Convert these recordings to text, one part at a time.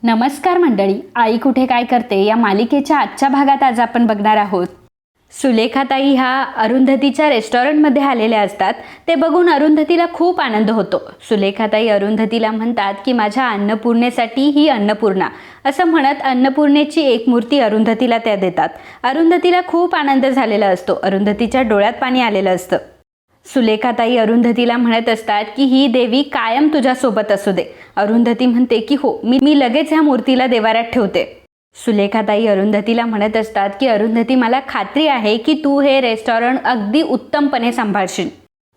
नमस्कार मंडळी, आई कुठे काय करते या मालिकेच्या आजच्या भागात आज आपण बघणार आहोत. सुलेखाताई ह्या अरुंधतीच्या रेस्टॉरंटमध्ये आलेल्या असतात. ते बघून अरुंधतीला खूप आनंद होतो. सुलेखाताई अरुंधतीला म्हणतात की माझ्या अन्नपूर्णेसाठी ही अन्नपूर्णा असं म्हणत अन्नपूर्णेची एक मूर्ती अरुंधतीला त्या देतात. अरुंधतीला खूप आनंद झालेला असतो. अरुंधतीच्या डोळ्यात पाणी आलेलं असतं. सुलेखाताई अरुंधतीला म्हणत असतात की ही देवी कायम तुझ्यासोबत असू दे. अरुंधती म्हणते की हो, मी लगेच ह्या मूर्तीला देवाऱ्यात ठेवते. सुलेखाताई अरुंधतीला म्हणत असतात की अरुंधती, मला खात्री आहे की तू हे रेस्टॉरंट अगदी उत्तमपणे सांभाळशील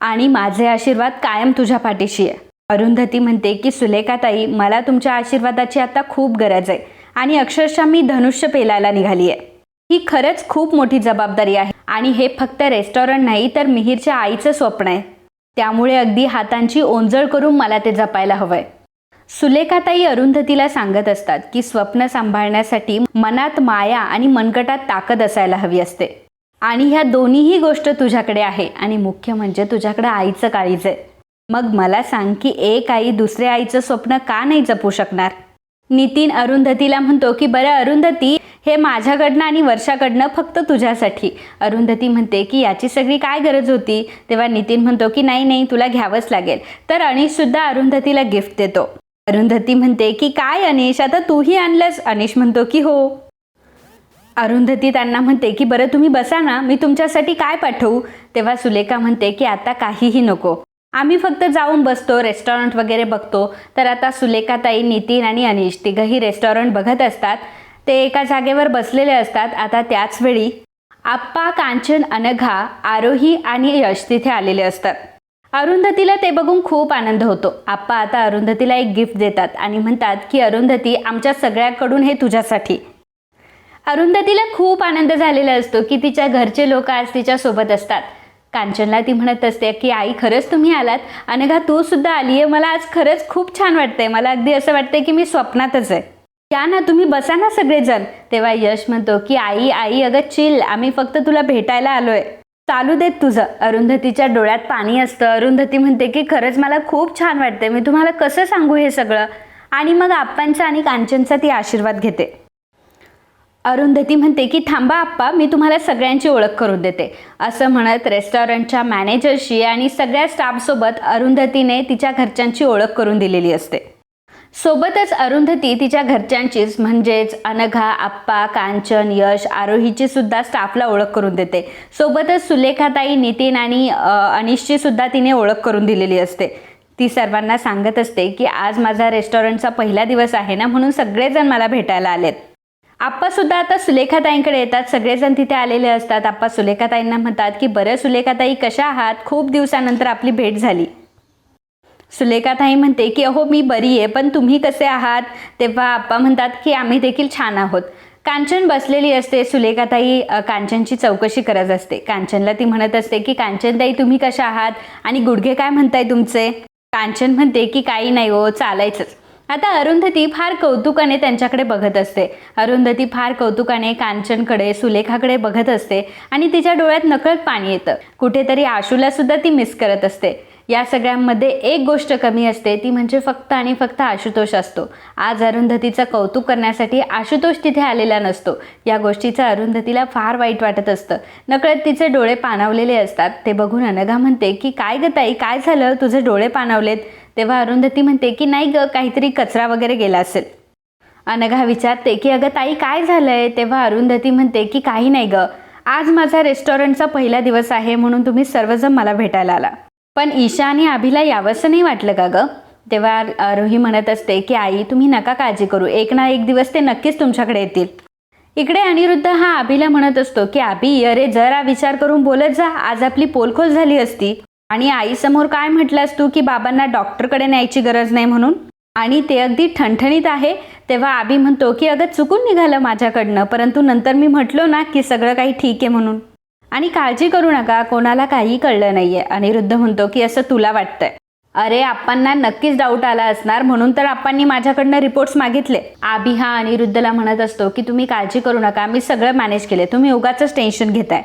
आणि माझे आशीर्वाद कायम तुझ्या पाठीशी आहे. अरुंधती म्हणते की सुलेखाताई, मला तुमच्या आशीर्वादाची आता खूप गरज आहे आणि अक्षरशः मी धनुष्य पेलायला निघाली आहे. ही खरंच खूप मोठी जबाबदारी आहे आणि हे फक्त रेस्टॉरंट नाही तर मिहीरच्या आईचं स्वप्न आहे. त्यामुळे अगदी हातांची ओंजळ करून मला ते जपायला हवंय. सुलेखाताई अरुंधतीला सांगत असतात की स्वप्न सांभाळण्यासाठी मनात माया आणि मनगटात ताकद असायला हवी असते आणि ह्या दोन्हीही गोष्ट तुझ्याकडे आहे आणि मुख्य म्हणजे तुझ्याकडे आईचं काळीज आहे. मग मला सांग की एक आई दुसऱ्या आईचं स्वप्न का नाही जपू शकणार. नितीन अरुंधतीला म्हणतो की बरं अरुंधती, हे माझ्याकडनं आणि वर्षाकडनं फक्त तुझ्यासाठी. अरुंधती म्हणते की याची सगळी काय गरज होती. तेव्हा नितीन म्हणतो की नाही तुला घ्यावंच लागेल. तर अनिश सुद्धा अरुंधतीला गिफ्ट देतो. अरुंधती म्हणते की काय अनिश, आता तूही आणलंस. अनिश म्हणतो की हो. अरुंधती त्यांना म्हणते की बरं तुम्ही बसा ना, मी तुमच्यासाठी काय पाठवू. तेव्हा सुलेखा म्हणते की आता काहीही नको, आम्ही फक्त जाऊन बसतो, रेस्टॉरंट वगैरे बघतो. तर आता सुलेखाताई, नितीन आणि अनिश तिघंही रेस्टॉरंट बघत असतात. ते एका जागेवर बसलेले असतात. आता त्याच वेळी आप्पा, कांचन, अनघा, आरोही आणि यश तिथे आलेले असतात. अरुंधतीला ते बघून खूप आनंद होतो. आप्पा आता अरुंधतीला एक गिफ्ट देतात आणि म्हणतात की अरुंधती, आमच्या सगळ्याकडून हे तुझ्यासाठी. अरुंधतीला खूप आनंद झालेला असतो की तिच्या घरचे लोक आज तिच्यासोबत असतात. कांचनला ती म्हणत असते की आई, खरंच तुम्ही आलात. अनघा, तू सुद्धा आली आहे. मला आज खरंच खूप छान वाटतंय. मला अगदी असं वाटतंय की मी स्वप्नातच आहे. या ना, तुम्ही बसा ना सगळेजण. तेव्हा यश म्हणतो की आई अगं चिल, आम्ही फक्त तुला भेटायला आलोय. चालू देत तुझं. अरुंधतीच्या डोळ्यात पाणी असतं. अरुंधती म्हणते की खरंच मला खूप छान वाटतंय, मी तुम्हाला कसं सांगू हे सगळं. आणि मग आप्पांचा आणि कांचनचा ती आशीर्वाद घेते. अरुंधती म्हणते की थांबा आप्पा, मी तुम्हाला सगळ्यांची ओळख करून देते. असं म्हणत रेस्टॉरंटच्या मॅनेजरशी आणि सगळ्या स्टाफसोबत अरुंधतीने तिच्या घरच्यांची ओळख करून दिलेली असते. सोबतच अरुंधती तिच्या घरच्यांचीच म्हणजेच अनघा, आप्पा, कांचन, यश, आरोहीची सुद्धा स्टाफला ओळख करून देते. सोबतच सुलेखाताई, नितीन आणि अनिशची सुद्धा तिने ओळख करून दिलेली असते. ती सर्वांना सांगत असते की आज माझा रेस्टॉरंटचा पहिला दिवस आहे ना, म्हणून सगळेजण मला भेटायला आलेत. आप्पा सुद्धा आता सुलेखाताईंकडे येतात. सगळेजण तिथे आलेले असतात. आप्पा सुलेखाताईंना म्हणतात की बरं सुलेखाताई, कशा आहात, खूप दिवसानंतर आपली भेट झाली. सुलेखाताई म्हणते की अहो मी बरी आहे, पण तुम्ही कसे आहात. तेव्हा आप्पा म्हणतात की आम्ही देखील छान आहोत. कांचन बसलेली असते. सुलेखाताई कांचनची चौकशी करत असते. कांचनला ती म्हणत असते की कांचनताई, तुम्ही कशा आहात आणि गुडघे काय म्हणताय तुमचे. कांचन म्हणते की काही नाही हो, चालायचंच. आता अरुंधती फार कौतुकाने त्यांच्याकडे बघत असते. अरुंधती फार कौतुकाने कांचनकडे, सुलेखाकडे बघत असते आणि तिच्या डोळ्यात नकळत पाणी येतं. कुठेतरी आशूला सुद्धा ती मिस करत असते. या सगळ्यांमध्ये एक गोष्ट कमी असते, ती म्हणजे फक्त आणि फक्त आशुतोष असतो. आज अरुंधतीचं कौतुक करण्यासाठी आशुतोष तिथे आलेला नसतो. या गोष्टीचं अरुंधतीला फार वाईट वाटत असतं. नकळत तिचे डोळे पाणावलेले असतात. ते बघून अनघा म्हणते की काय ग ताई, काय झालं, तुझे डोळे पाणावलेत. तेव्हा अरुंधती म्हणते की नाही ग, काहीतरी कचरा वगैरे गेला असेल. अनघा विचारते की अगं ताई काय झालंय. तेव्हा अरुंधती म्हणते की काही नाही ग, आज माझा रेस्टॉरंटचा पहिला दिवस आहे म्हणून तुम्ही सर्वजण मला भेटायला आला. पण ईशा आणि अभिला यावंसं नाही वाटलं का ग. तेव्हा आरोही म्हणत असते की आई, तुम्ही नका काळजी करू, एक ना एक दिवस ते नक्कीच तुमच्याकडे येतील. इकडे अनिरुद्ध हा अभिला म्हणत असतो की अभि, अरे जरा विचार करून बोलत जा, आज आपली पोलखोल झाली असती. आणि आईसमोर काय म्हटलंस तू की बाबांना डॉक्टरकडे न्यायची गरज नाही म्हणून, आणि ते अगदी ठणठणीत आहे. तेव्हा अभि म्हणतो की अगं चुकून निघालं माझ्याकडनं, परंतु नंतर मी म्हटलो ना की सगळं काही ठीक आहे म्हणून, आणि काळजी करू नका, कोणाला काही कळलं नाहीये. अनिरुद्ध म्हणतो की असं तुला वाटतंय. अरे आप्पांना नक्कीच डाऊट आला असणार, म्हणून तर आप्पांनी माझ्याकडनं रिपोर्ट्स मागितले. अभि हा अनिरुद्धला म्हणत असतो की तुम्ही काळजी करू नका, मी सगळं मॅनेज केले, तुम्ही उगाचच टेन्शन घेताय.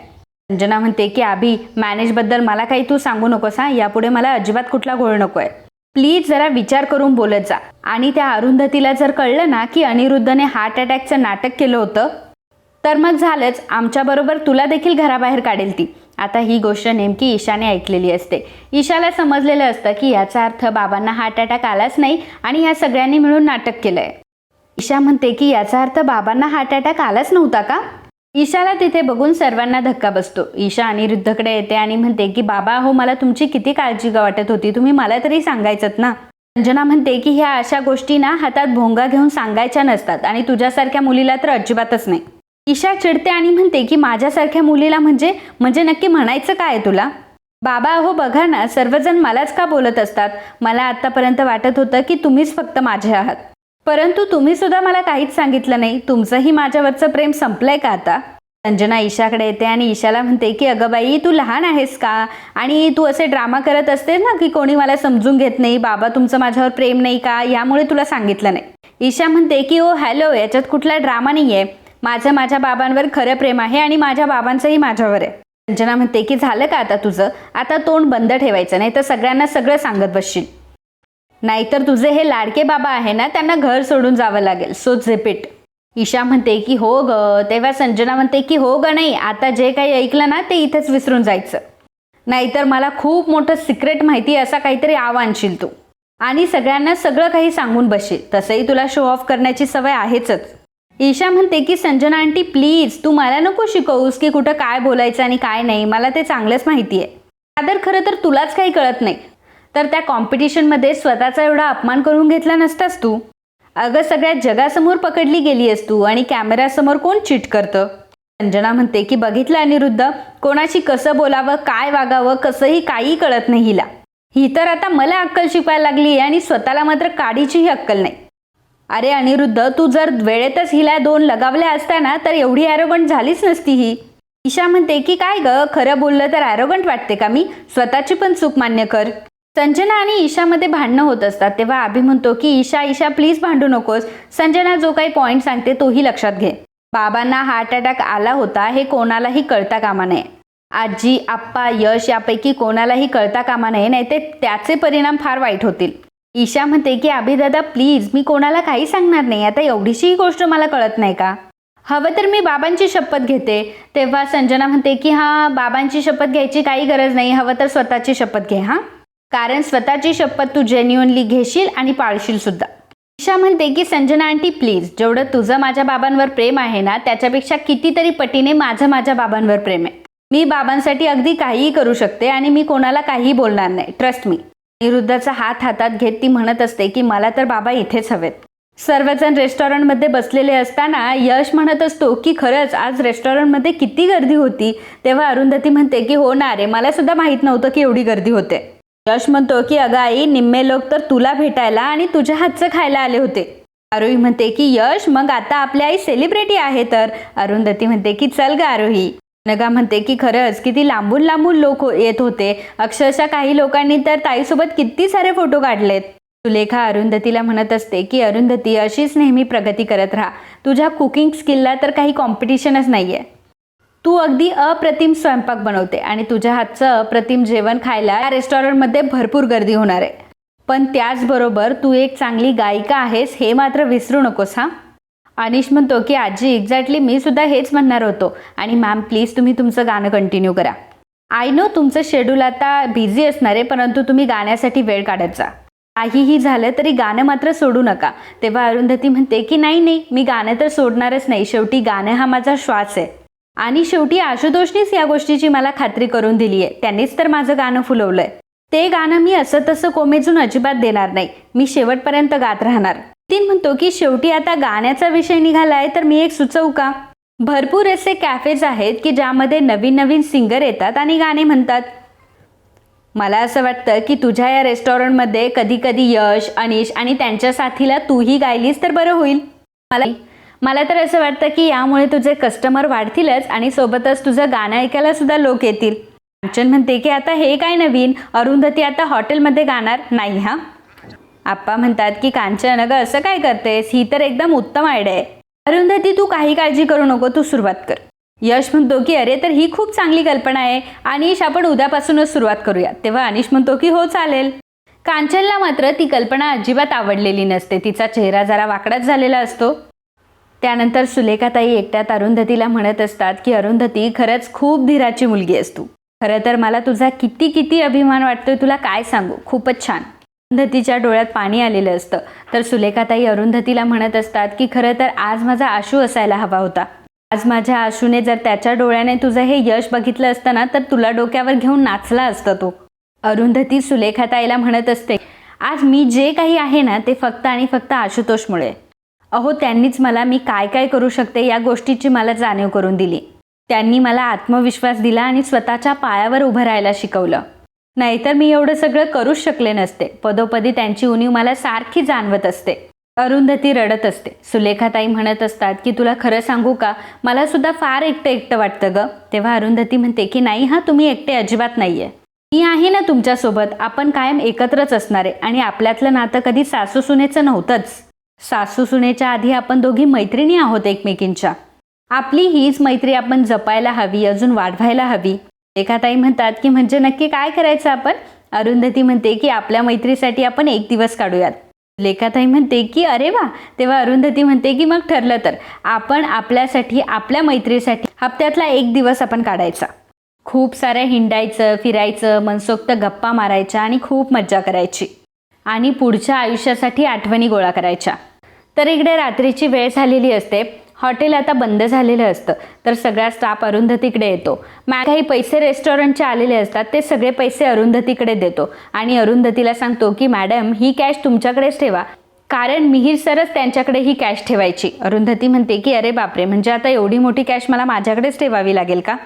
अंजना म्हणते की अभि, मॅनेजबद्दल मला काही तू सांगू नकोस हा, यापुढे मला अजिबात कुठला घोळ नकोय. प्लीज जरा विचार करून बोलत जा. आणि त्या अरुंधतीला जर कळलं ना की अनिरुद्धने हार्ट अटॅकचं नाटक केलं होतं तर मग झालंच, आमच्याबरोबर तुला देखील घराबाहेर काढेल ती. आता ही गोष्ट नेमकी ईशाने ऐकलेली असते. ईशाला समजलेलं असतं की याचा अर्थ बाबांना हार्ट अटॅक आलाच नाही आणि ह्या सगळ्यांनी मिळून नाटक केलंय. ईशा म्हणते की याचा अर्थ बाबांना हार्ट अटॅक आलाच नव्हता का? ईशाला तिथे बघून सर्वांना धक्का बसतो. ईशा अनिरुद्धकडे येते आणि म्हणते की बाबा हो, मला तुमची किती काळजी वाटत होती, तुम्ही मला तरी सांगायचंत ना. संजना म्हणते की ह्या अशा गोष्टी ना हातात भोंगा घेऊन सांगायच्या नसतात आणि तुझ्यासारख्या मुलीला तर अजिबातच नाही. ईशा चिडते आणि म्हणते की माझ्यासारख्या मुलीला म्हणजे नक्की म्हणायचं काय तुला? बाबा हो बघा ना, सर्वजण मलाच का बोलत असतात. मला आतापर्यंत वाटत होतं की तुम्हीच फक्त माझे आहात, परंतु तुम्ही सुद्धा मला काहीच सांगितलं नाही. तुमचंही माझ्यावरचं प्रेम संपलंय का आता? संजना ईशाकडे येते आणि ईशाला म्हणते की अगं बाई, तू लहान आहेस का? आणि तू असे ड्रामा करत असते ना की कोणी मला समजून घेत नाही, बाबा तुमचं माझ्यावर प्रेम नाही का, यामुळे तुला सांगितलं नाही. ईशा म्हणते की ओ हॅलो, याच्यात कुठला ड्रामा नाही आहे. माझ्या बाबांवर खरं प्रेम आहे आणि माझ्या बाबांचंही माझ्यावर आहे. संजना म्हणते की झालं का आता तुझं? आता तोंड बंद ठेवायचं, नाही तर सगळ्यांना सगळं सांगत बसशील. नाहीतर तुझे हे लाडके बाबा आहे ना, त्यांना घर सोडून जावं लागेल. So zip it. ईशा म्हणते की हो ग. तेव्हा संजना म्हणते की हो ग नाही, आता जे काही ऐकलं ना ते इथेच विसरून जायचं, नाहीतर मला खूप मोठं सिक्रेट माहिती असा काहीतरी आणशील तू आणि सगळ्यांना सगळं काही सांगून बसशील. तसंही तुला शो ऑफ करण्याची सवय आहेच. ईशा म्हणते की संजना आंटी प्लीज, तू मला नको शिकवूस की कुठं काय बोलायचं आणि काय नाही, मला ते चांगलंच माहिती आहे. आदर खरं तर तुलाच काही कळत नाही, तर त्या कॉम्पिटिशनमध्ये स्वतःचा एवढा अपमान करून घेतला नसतास तू. अगं सगळ्या जगासमोर पकडली गेली आहेस तू आणि कॅमेऱ्यासमोर कोण चीट करतं? संजना म्हणते की बघितलं अनिरुद्ध, कोणाशी कसं बोलावं, काय वागावं, कसंही काही कळत नाही हिला. ही तर आता मला अक्कल शिकवायला लागली आणि स्वतःला मात्र काडीचीही अक्कल नाही. अरे अनिरुद्ध, तू जर वेळेतच हिला 2 लगावल्या असता ना तर एवढी ॲरोगंट झालीच नसती ही. ईशा म्हणते की काय ग, खरं बोललं तर ॲरोगंट वाटते का मी? स्वतःची पण चूक मान्य कर. संजना आणि ईशामध्ये भांडणं होत असतात तेव्हा अभि म्हणतो की ईशा प्लीज भांडू नकोस. संजना जो काही पॉईंट सांगते तोही लक्षात घे. बाबांना हार्ट अटॅक आला होता हे कोणालाही कळता कामा नये. आजी, आप्पा, यश यापैकी कोणालाही कळता कामा नये, नाही ते त्याचे परिणाम फार वाईट होतील. ईशा म्हणते की अभि दादा प्लीज, मी कोणाला काही सांगणार नाही. आता एवढीशी गोष्ट मला कळत नाही का? हवं तर मी बाबांची शपथ घेते. तेव्हा संजना म्हणते की हां, बाबांची शपथ घ्यायची काही गरज नाही, हवं तर स्वतःची शपथ घे. हां, कारण स्वतःची शपथ तू जेन्युअनली घेशील आणि पाळशील सुद्धा. ईशा म्हणते की संजना आंटी प्लीज, जेवढं तुझं माझ्या बाबांवर प्रेम आहे ना त्याच्यापेक्षा कितीतरी पटीने माझ्या बाबांवर प्रेम आहे. मी बाबांसाठी अगदी काहीही करू शकते आणि मी कोणाला काहीही बोलणार नाही, ट्रस्ट मी. अनिरुद्धचा हात हातात घेत ती म्हणत असते की मला तर बाबा इथेच हवेत. सर्वजण रेस्टॉरंटमध्ये बसलेले असताना यश म्हणत असतो की खरंच आज रेस्टॉरंटमध्ये किती गर्दी होती. तेव्हा अरुंधती म्हणते की हो ना रे, मला सुद्धा माहीत नव्हतं की एवढी गर्दी होते. यश म्हणतो की अगं आई, निम्मे लोक तर तुला भेटायला आणि तुझ्या हातचं खायला आले होते. आरोही म्हणते की यश, मग आता आपली आई सेलिब्रिटी आहे तर. अरुंधती म्हणते की चल ग आरोही. नगा म्हणते की खरंच किती लांबून लांबून लोक येत होते, अक्षरशः काही लोकांनी तर ताईसोबत किती सारे फोटो काढलेत. सुलेखा अरुंधतीला म्हणत असते की अरुंधती अशीच नेहमी प्रगती करत राहा. तुझ्या कुकिंग स्किलला तर काही कॉम्पिटिशनच नाहीये. तू अगदी अप्रतिम स्वयंपाक बनवते आणि तुझ्या हातचं अप्रतिम जेवण खायला या रेस्टॉरंटमध्ये भरपूर गर्दी होणार आहे. पण त्याचबरोबर तू एक चांगली गायिका आहेस हे मात्र विसरू नकोस. हां, अनिश म्हणतो की आजी एक्झॅक्टली मी सुद्धा हेच म्हणणार होतो. आणि मॅम प्लीज तुम्ही तुमचं गाणं कंटिन्यू करा. आय नो तुमचं शेड्यूल आता बिझी असणार आहे, परंतु तुम्ही गाण्यासाठी वेळ काढत जा. काहीही झालं तरी गाणं मात्र सोडू नका. तेव्हा अरुंधती म्हणते की नाही, मी गाणं तर सोडणारच नाही. शेवटी गाणं हा माझा श्वास आहे आणि शेवटी आशुतोषनीच या गोष्टीची मला खात्री करून दिली आहे. त्यांनीच तर माझं गाणं फुलवलंय. ते गाणं मी असं तसं कोमेजून अजिबात देणार नाही. मी शेवटपर्यंत गात राहणार. नितीन म्हणतो की शेवटी आता गाण्याचा विषय निघालाय तर मी एक सुचवू का? भरपूर असे कॅफेज आहेत की ज्यामध्ये नवीन नवीन सिंगर येतात आणि गाणे म्हणतात. मला असं वाटतं की तुझ्या या रेस्टॉरंटमध्ये कधी कधी यश, अनिश आणि त्यांच्या साथीला तूही गायलीस तर बरं होईल. मला तर असं वाटतं की यामुळे तुझे कस्टमर वाढतीलच आणि सोबतच तुझं गाणं ऐकायला सुद्धा लोक येतील. कांचन म्हणते की आता हे काय नवीन, अरुंधती आता हॉटेलमध्ये गाणार नाही. हां, आप्पा म्हणतात की कांचन अगं असं काय करतेस, ही तर एकदम उत्तम आयडिया आहे. अरुंधती तू काही काळजी करू नको, तू सुरुवात कर. यश म्हणतो की अरे तर ही खूप चांगली कल्पना आहे. अनिश आपण उद्यापासूनच सुरुवात करूया. तेव्हा अनिश म्हणतो की हो चालेल. कांचनला मात्र ती कल्पना अजिबात आवडलेली नसते. तिचा चेहरा जरा वाकडाच झालेला असतो. त्यानंतर सुलेखाताई एकट्यात अरुंधतीला म्हणत असतात की अरुंधती, खरंच खूप धीराची मुलगी आहेस तू. खरं तर मला तुझा किती किती अभिमान वाटतोय तुला काय सांगू. खूपच छान. अरुंधतीच्या डोळ्यात पाणी आलेलं असतं. तर सुलेखाताई अरुंधतीला म्हणत असतात की खरं तर आज माझा आशू असायला हवा होता. आज माझ्या आशूने जर त्याच्या डोळ्याने तुझं हे यश बघितलं असतं ना, तर तुला डोक्यावर घेऊन नाचला असता तो. अरुंधती सुलेखाताईला म्हणत असते, आज मी जे काही आहे ना ते फक्त आणि फक्त आशुतोषमुळे. अहो, त्यांनीच मला मी काय काय करू शकते या गोष्टीची मला जाणीव करून दिली. त्यांनी मला आत्मविश्वास दिला आणि स्वतःच्या पायावर उभं राहायला शिकवलं. नाहीतर मी एवढं सगळं करूच शकले नसते. पदोपदी त्यांची उणीव मला सारखी जाणवत असते. अरुंधती रडत असते. सुलेखाताई म्हणत असतात की तुला खरं सांगू का, मला सुद्धा फार एकटं एकटं वाटतं ग. तेव्हा अरुंधती म्हणते की नाही हा, तुम्ही एकटे अजिबात नाहीये. मी आहे ना तुमच्यासोबत. आपण कायम एकत्रच असणार आहे. आणि आपल्यातलं नातं कधी सासू सुनेचं नव्हतंच. सासू सुनेच्या आधी आपण दोघी मैत्रिणी आहोत एकमेकींच्या. आपली हीच मैत्री आपण जपायला हवी, अजून वाढवायला हवी. सुलेखाताई म्हणतात की म्हणजे नक्की काय करायचं आपण. अरुंधती म्हणते की आपल्या मैत्रीसाठी आपण एक दिवस काढूयात. सुलेखाताई म्हणते की अरे वा. तेव्हा अरुंधती म्हणते की मग ठरलं तर आपण आपल्यासाठी, आपल्या मैत्रीसाठी हप्त्यातला एक दिवस आपण काढायचा. खूप सारं हिंडायचं, फिरायचं, मनसोक्त गप्पा मारायच्या आणि खूप मज्जा करायची आणि पुढच्या आयुष्यासाठी आठवणी गोळा करायच्या. तर इकडे रात्रीची वेळ झालेली असते. हॉटेल आता बंद झालेलं असतं. तर सगळा स्टाफ अरुंधतीकडे येतो. काही पैसे रेस्टॉरंटचे आलेले असतात, ते सगळे पैसे अरुंधतीकडे देतो आणि अरुंधतीला सांगतो की मॅडम, ही कॅश तुमच्याकडेच ठेवा, कारण मिहीर सरच त्यांच्याकडे ही कॅश ठेवायची. अरुंधती म्हणते की अरे बापरे, म्हणजे आता एवढी मोठी कॅश मला माझ्याकडेच ठेवावी लागेल का.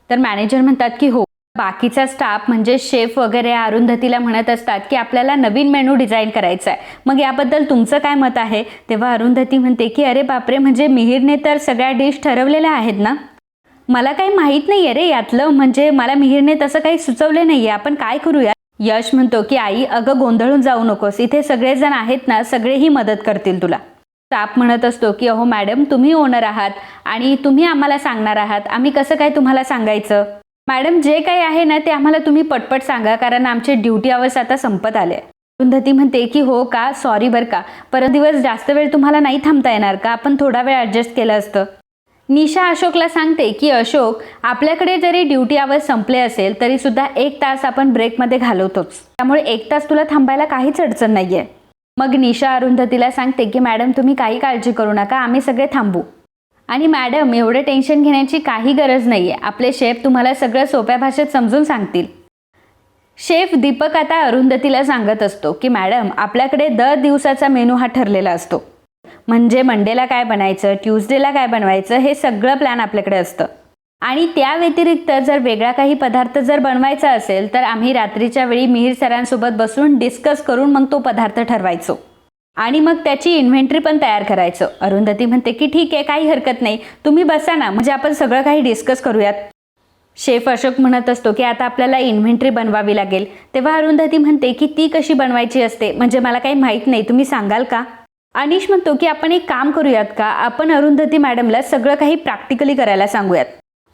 तर मॅनेजर म्हणतात की हो. बाकीचा स्टाफ म्हणजे शेफ वगैरे अरुंधतीला म्हणत असतात की आपल्याला नवीन मेनू डिझाईन करायचा आहे, मग याबद्दल तुमचं काय मत आहे. तेव्हा अरुंधती म्हणते की अरे बापरे, म्हणजे मिहीरने तर सगळ्या डिश ठरवलेल्या आहेत ना. मला काही माहीत नाही आहे रे यातलं, म्हणजे मला मिहीरने तसं काही सुचवले नाही आहे, आपण काय करूया. यश म्हणतो की आई, अगं गोंधळून जाऊ नकोस, इथे सगळेजण आहेत ना, सगळेही मदत करतील तुला. स्टाफ म्हणत असतो की अहो मॅडम, तुम्ही ओनर आहात आणि तुम्ही आम्हाला सांगणार आहात, आम्ही कसं काय तुम्हाला सांगायचं. मॅडम, जे काही आहे ना ते आम्हाला तुम्ही पटपट सांगा, कारण आमचे ड्युटी आवर्स आता संपत आले. अरुंधती म्हणते की हो का, सॉरी बरं का, परत दिवस जास्त वेळ तुम्हाला नाही थांबता येणार का, आपण थोडा वेळ ॲडजस्ट केलं असतं. निशा अशोकला सांगते की अशोक, आपल्याकडे जरी ड्युटी आवर्स संपले असेल तरी सुद्धा 1 तास आपण ब्रेकमध्ये घालवतोच, त्यामुळे 1 तास तुला थांबायला काहीच अडचण नाही आहे. मग निशा अरुंधतीला सांगते की मॅडम, तुम्ही काही काळजी करू नका, आम्ही सगळे थांबू. आणि मॅडम, एवढे टेन्शन घेण्याची काही गरज नाही आहे, आपले शेफ तुम्हाला सगळं सोप्या भाषेत समजून सांगतील. शेफ दीपक आता अरुंधतीला सांगत असतो की मॅडम, आपल्याकडे दर दिवसाचा मेनू हा ठरलेला असतो, म्हणजे मंडेला काय बनायचं, ट्यूजडेला काय बनवायचं, हे सगळं प्लॅन आपल्याकडे असतं. आणि त्या व्यतिरिक्त जर वेगळा काही पदार्थ जर बनवायचा असेल तर आम्ही रात्रीच्या वेळी मिहीर सरांसोबत बसून डिस्कस करून मग तो पदार्थ ठरवायचो आणि मग त्याची इन्व्हेंटरी पण तयार करायचं. अरुंधती म्हणते की ठीक आहे, काही हरकत नाही, तुम्ही बसा ना, म्हणजे आपण सगळं काही डिस्कस करूयात. शेफ अशोक म्हणत असतो की आता आपल्याला इन्व्हेंटरी बनवावी लागेल. तेव्हा अरुंधती म्हणते की ती कशी बनवायची असते, म्हणजे मला काही माहीत नाही, तुम्ही सांगाल का. अनिश म्हणतो की आपण एक काम करूयात का, आपण अरुंधती मॅडमला सगळं काही प्रॅक्टिकली करायला सांगूयात,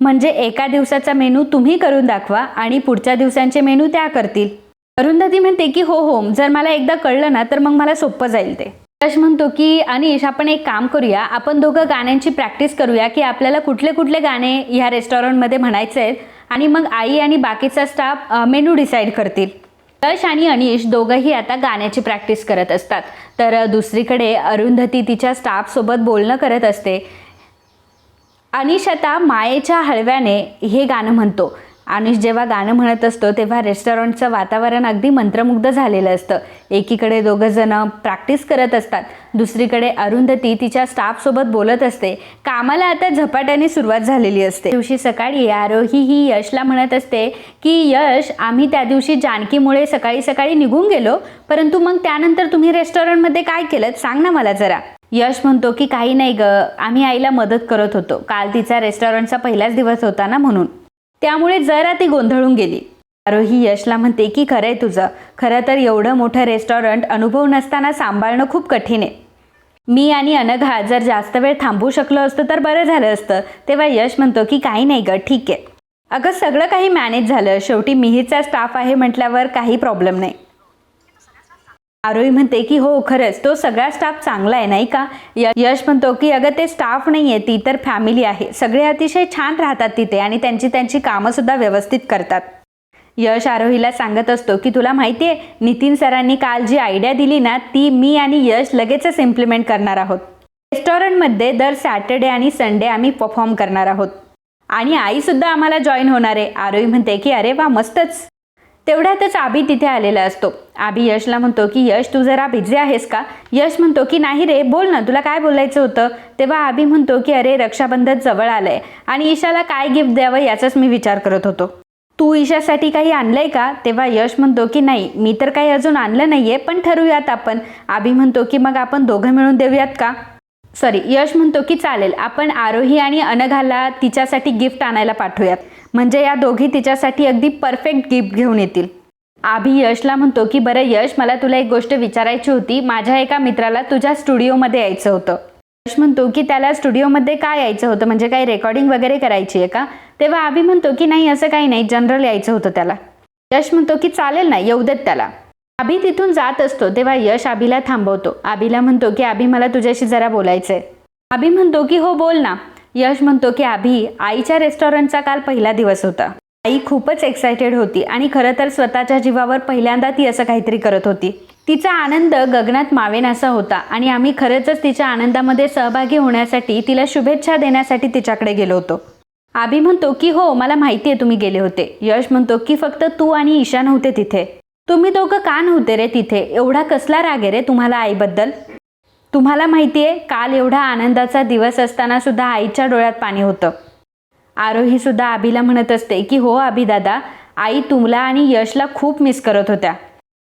म्हणजे एका दिवसाचा मेनू तुम्ही करून दाखवा आणि पुढच्या दिवसांचे मेनू त्या करतील. अरुंधती म्हणते की हो हो, जर मला एकदा कळलं ना तर मग मला सोपं जाईल ते. यश म्हणतो की अनिश, आपण एक काम करूया, आपण दोघं गाण्यांची प्रॅक्टिस करूया की आपल्याला कुठले कुठले गाणे ह्या रेस्टॉरंटमध्ये म्हणायचे आहेत आणि मग आई आणि बाकीचा स्टाफ मेनू डिसाईड करतील. यश आणि अनिश दोघंही आता गाण्याची प्रॅक्टिस करत असतात. तर दुसरीकडे अरुंधती तिच्या स्टाफसोबत बोलणं करत असते. अनिश आता मायेच्या हळव्याने हे गाणं म्हणतो. अनिश जेव्हा गाणं म्हणत असतो तेव्हा रेस्टॉरंटचं वातावरण अगदी मंत्रमुग्ध झालेलं असतं. एकीकडे दोघं जण प्रॅक्टिस करत असतात, दुसरीकडे अरुंधती तिच्या स्टाफसोबत बोलत असते. कामाला आता झपाट्याने सुरुवात झालेली असते. दिवशी सकाळी आरोही ही यशला म्हणत असते की यश, आम्ही त्या दिवशी जानकीमुळे सकाळी सकाळी निघून गेलो, परंतु मग त्यानंतर तुम्ही रेस्टॉरंटमध्ये काय केलं सांग ना मला जरा. यश म्हणतो की काही नाही ग, आम्ही आईला मदत करत होतो, काल तिचा रेस्टॉरंटचा पहिलाच दिवस होता ना म्हणून, त्यामुळे जरा ती गोंधळून गेली. आरोही यशला म्हणते की खरंय तुझं, खरं तर एवढं मोठं रेस्टॉरंट अनुभव नसताना सांभाळणं खूप कठीण आहे. मी आणि अनघा जर जास्त वेळ थांबू शकलो असतो तर बरं झालं असतं. तेव्हा यश म्हणतो की काही नाही ग, ठीक आहे. अगं सगळं काही मॅनेज झालं, शेवटी मिहीरचा स्टाफ आहे म्हटल्यावर काही प्रॉब्लेम नाही. आरोही म्हणते की हो खरंच तो सगळा स्टाफ चांगला आहे नाही का. यश म्हणतो की अगं ते स्टाफ नाही आहे, ती तर फॅमिली आहे. सगळे अतिशय छान राहतात तिथे आणि त्यांची कामं सुद्धा व्यवस्थित करतात. यश आरोहीला सांगत असतो की तुला माहिती आहे नितीन सरांनी काल जी आयडिया दिली ना ती मी आणि यश लगेचच इम्प्लिमेंट करणार आहोत. रेस्टॉरंटमध्ये दर सॅटर्डे आणि संडे आम्ही परफॉर्म करणार आहोत आणि आई सुद्धा आम्हाला जॉईन होणार आहे. आरोही म्हणते की अरे वा मस्तच. तेवढ्यातच आभी तिथे आलेला असतो. आभी यशला म्हणतो की यश तू जरा बिझी आहेस का. यश म्हणतो की नाही रे, बोल ना, तुला काय बोलायचं होतं. तेव्हा आभी म्हणतो की अरे रक्षाबंधन जवळ आलंय आणि ईशाला काय गिफ्ट द्यावं याचाच मी विचार करत होतो. तू ईशासाठी काही आणलंय का. तेव्हा यश म्हणतो की नाही मी तर काही अजून आणलं नाहीये, पण ठरवूयात आपण. आभी म्हणतो की मग आपण दोघं मिळून देऊयात का. यश म्हणतो की चालेल, आपण आरोही आणि अनघाला तिच्यासाठी गिफ्ट आणायला पाठवूयात, म्हणजे या दोघी तिच्यासाठी अगदी परफेक्ट गिफ्ट घेऊन येतील. आभी यशला म्हणतो की बरं यश, मला तुला एक गोष्ट विचारायची होती. माझ्या एका मित्राला तुझ्या स्टुडिओमध्ये यायचं होतं. यश म्हणतो की त्याला स्टुडिओमध्ये काय यायचं होतं, म्हणजे काही रेकॉर्डिंग वगैरे करायची आहे का. तेव्हा आभी म्हणतो की नाही असं काही नाही, जनरल यायचं होतं त्याला. यश म्हणतो की चालेल ना, येऊ देत त्याला. आभी तिथून जात असतो तेव्हा यश आभीला थांबवतो. आभीला म्हणतो की आभी मला तुझ्याशी जरा बोलायचंय. आभी म्हणतो की हो बोल ना. यश म्हणतो की आभी, आईच्या रेस्टॉरंटचा काल पहिला दिवस होता. आई खूपच एक्सायटेड होती आणि खरं तर स्वतःच्या जीवावर पहिल्यांदा ती असं काहीतरी करत होती. तिचा आनंद गगनात मावेनासा होता आणि आम्ही खरंच तिच्या आनंदामध्ये सहभागी होण्यासाठी तिला शुभेच्छा देण्यासाठी तिच्याकडे गेलो होतो. आभी म्हणतो की हो मला माहिती आहे तुम्ही गेले होते. यश म्हणतो की फक्त तू आणि ईशा नव्हते तिथे. तुम्ही दोघं का नव्हते रे तिथे. एवढा कसला राग आहे रे तुम्हाला आईबद्दल. तुम्हाला माहिती आहे काल एवढा आनंदाचा दिवस असताना सुद्धा आईच्या डोळ्यात पाणी होतं. आरोही सुद्धा आभीला म्हणत असते की हो आभी दादा, आई तुमला आणि यशला खूप मिस करत होत्या.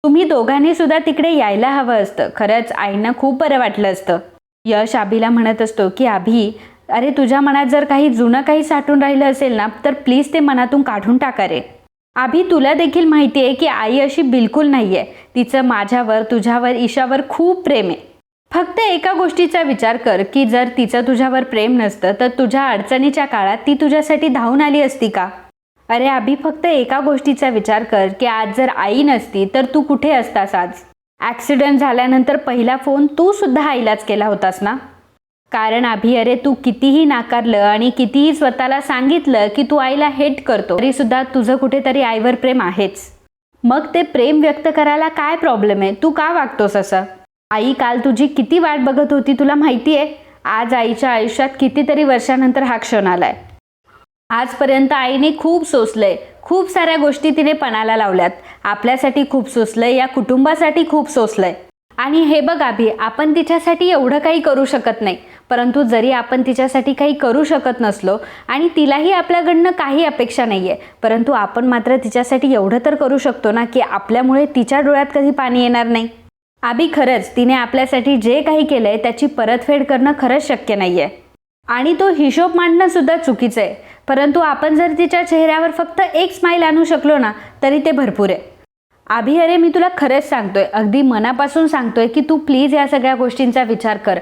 तुम्ही दोघांनी सुद्धा तिकडे यायला हवं असतं. खरंच आईंना खूप बरं वाटलं असतं. यश आभीला म्हणत असतो की आभी, अरे तुझ्या मनात जर काही जुनं काही साठून राहिलं असेल ना तर प्लीज ते मनातून काढून टाका रे. आभी तुला देखील माहिती आहे की आई अशी बिलकुल नाही आहे. तिचं माझ्यावर, तुझ्यावर, ईशावर खूप प्रेम आहे. फक्त एका गोष्टीचा विचार कर की जर तिचं तुझ्यावर प्रेम नसतं तर तुझ्या अडचणीच्या काळात ती तुझ्यासाठी धावून आली असती का. अरे आभी फक्त एका गोष्टीचा विचार कर की आज जर आई नसती तर तू कुठे असतास आज. ॲक्सिडेंट झाल्यानंतर पहिला फोन तू सुद्धा आईलाच केला होतास ना. कारण आभी अरे तू कितीही नाकारलं आणि कितीही स्वतःला सांगितलं की तू आईला हेट करतो तरी सुद्धा तुझं कुठेतरी आईवर प्रेम आहेच. मग ते प्रेम व्यक्त करायला काय प्रॉब्लेम आहे. तू का वागतोस असं. आई काल तुझी किती वाट बघत होती तुला माहिती आहे. आज आईच्या आयुष्यात कितीतरी वर्षानंतर हा क्षण आलाय. आजपर्यंत आईने खूप सोसलंय, खूप साऱ्या गोष्टी तिने पणाला लावल्यात. आपल्यासाठी खूप सोसलंय, या कुटुंबासाठी खूप सोसलंय. आणि हे बघ आभी, आपण तिच्यासाठी एवढं काही करू शकत नाही, परंतु जरी आपण तिच्यासाठी काही करू शकत नसलो आणि तिलाही आपल्याकडनं काही अपेक्षा नाही आहे, परंतु आपण मात्र तिच्यासाठी एवढं तर करू शकतो ना की आपल्यामुळे तिच्या डोळ्यात कधी पाणी येणार नाही. आभी खरंच तिने आपल्यासाठी जे काही केलं आहे त्याची परतफेड करणं खरंच शक्य नाही आहे आणि तो हिशोब मांडणं सुद्धा चुकीचं आहे. परंतु आपण जर तिच्या चेहऱ्यावर फक्त एक स्माईल आणू शकलो ना तरी ते भरपूर आहे. आभी अरे मी तुला खरंच सांगतोय, अगदी मनापासून सांगतोय की तू प्लीज या सगळ्या गोष्टींचा विचार कर.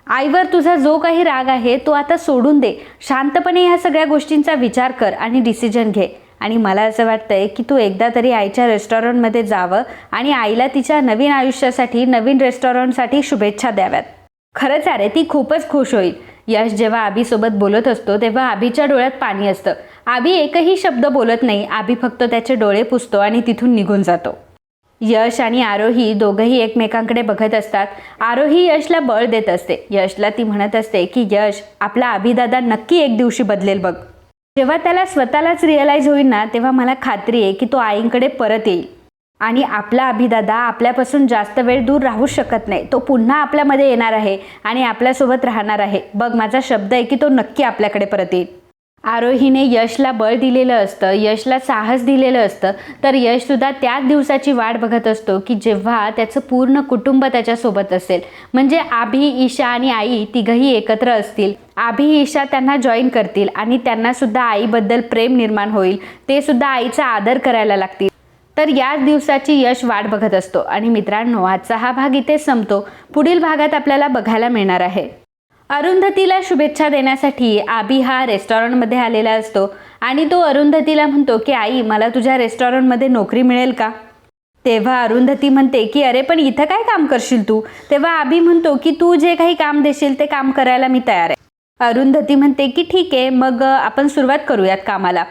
आईवर तुझा जो काही राग आहे तो आता सोडून दे. शांतपणे ह्या सगळ्या गोष्टींचा विचार कर आणि डिसिजन घे. आणि मला असं वाटतंय की तू एकदा तरी आईच्या रेस्टॉरंटमध्ये जावं आणि आईला तिच्या नवीन आयुष्यासाठी, नवीन रेस्टॉरंटसाठी शुभेच्छा द्याव्यात. खरंच अरे ती खूपच खुश होईल. यश जेव्हा आभीसोबत बोलत असतो तेव्हा आभीच्या डोळ्यात पाणी असतं. आभी एकही शब्द बोलत नाही. आभी फक्त त्याचे डोळे पुसतो आणि तिथून निघून जातो. यश आणि आरोही दोघंही एकमेकांकडे बघत असतात. आरोही यशला बळ देत असते. यशला ती म्हणत असते की यश, आपला आभीदादा नक्की एक दिवशी बदलेल बघ. जेव्हा त्याला स्वतःलाच रिअलाइज होईल ना तेव्हा मला खात्री आहे की तो आईंकडे परत येईल आणि आपला अभिदादा आपल्यापासून जास्त वेळ दूर राहू शकत नाही. तो पुन्हा आपल्यामध्ये येणार आहे आणि आपल्यासोबत राहणार आहे. बघ माझा शब्द आहे की तो नक्की आपल्याकडे परत येईल. आरोहीने यशला बळ दिलेलं असतं, यशला साहस दिलेलं असतं, तर यशसुद्धा त्याच दिवसाची वाट बघत असतो की जेव्हा त्याचं पूर्ण कुटुंब त्याच्यासोबत असेल. म्हणजे आभी, ईशा आणि आई तिघंही एकत्र असतील. आभी, ईशा त्यांना जॉईन करतील आणि त्यांनासुद्धा आईबद्दल प्रेम निर्माण होईल. ते सुद्धा आईचा आदर करायला लागतील. तर याच दिवसाची यश वाट बघत असतो. आणि मित्रांनो, आजचा हा भाग इथे संपतो. पुढील भागात आपल्याला बघायला मिळणार आहे अरुंधतीला शुभेच्छा देण्यासाठी आभी हा रेस्टॉरंटमध्ये आलेला असतो आणि तो अरुंधतीला म्हणतो की आई, मला तुझ्या रेस्टॉरंटमध्ये नोकरी मिळेल का. तेव्हा अरुंधती म्हणते की अरे पण इथं काय काम करशील तू. तेव्हा अभि म्हणतो की तू जे काही काम देशील ते काम करायला मी तयार आहे. अरुंधती म्हणते की ठीक आहे, मग आपण सुरुवात करूयात कामाला.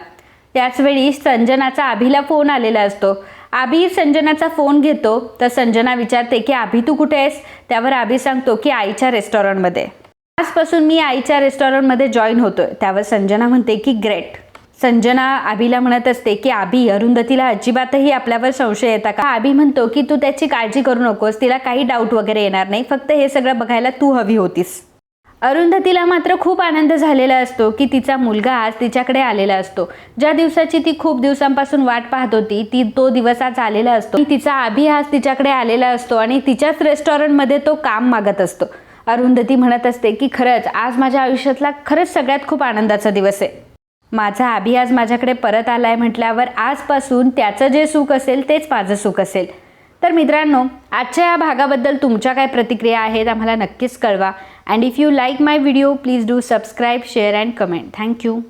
त्याचवेळी संजनाचा अभिला फोन आलेला असतो. अभि संजनाचा फोन घेतो तर संजना विचारते की अभि तू कुठे आहेस. त्यावर अभि सांगतो की आईच्या रेस्टॉरंटमध्ये. आजपासून मी आईच्या रेस्टॉरंटमध्ये जॉईन होतोय. त्यावर संजना म्हणते की ग्रेट. संजना अभिला म्हणत असते की अभि अरुंधतीला अजिबातही आपल्यावर संशय येता का. अभि म्हणतो की तू त्याची काळजी करू नकोस, तिला काही डाऊट वगैरे येणार नाही, फक्त हे सगळं बघायला तू हवी होतीस. अरुंधतीला मात्र खूप आनंद झालेला असतो की तिचा मुलगा आज तिच्याकडे आलेला असतो. ज्या दिवसाची ती खूप दिवसांपासून वाट पाहत होती तो दिवस आज आलेला असतो. तिचा अभि आज तिच्याकडे आलेला असतो आणि तिच्याच रेस्टॉरंटमध्ये तो काम मागत असतो. अरुंधती म्हणत असते की खरंच आज माझ्या आयुष्यातला खरंच सगळ्यात खूप आनंदाचा दिवस आहे. माझा अभि आज माझ्याकडे परत आलाय म्हटल्यावर आजपासून त्याचं जे सुख असेल तेच माझं सुख असेल. तर मित्रांनो, आजच्या या भागाबद्दल तुमच्या काय प्रतिक्रिया आहेत आम्हाला नक्कीच कळवा. And if you like my video please do subscribe, share and comment. Thank you.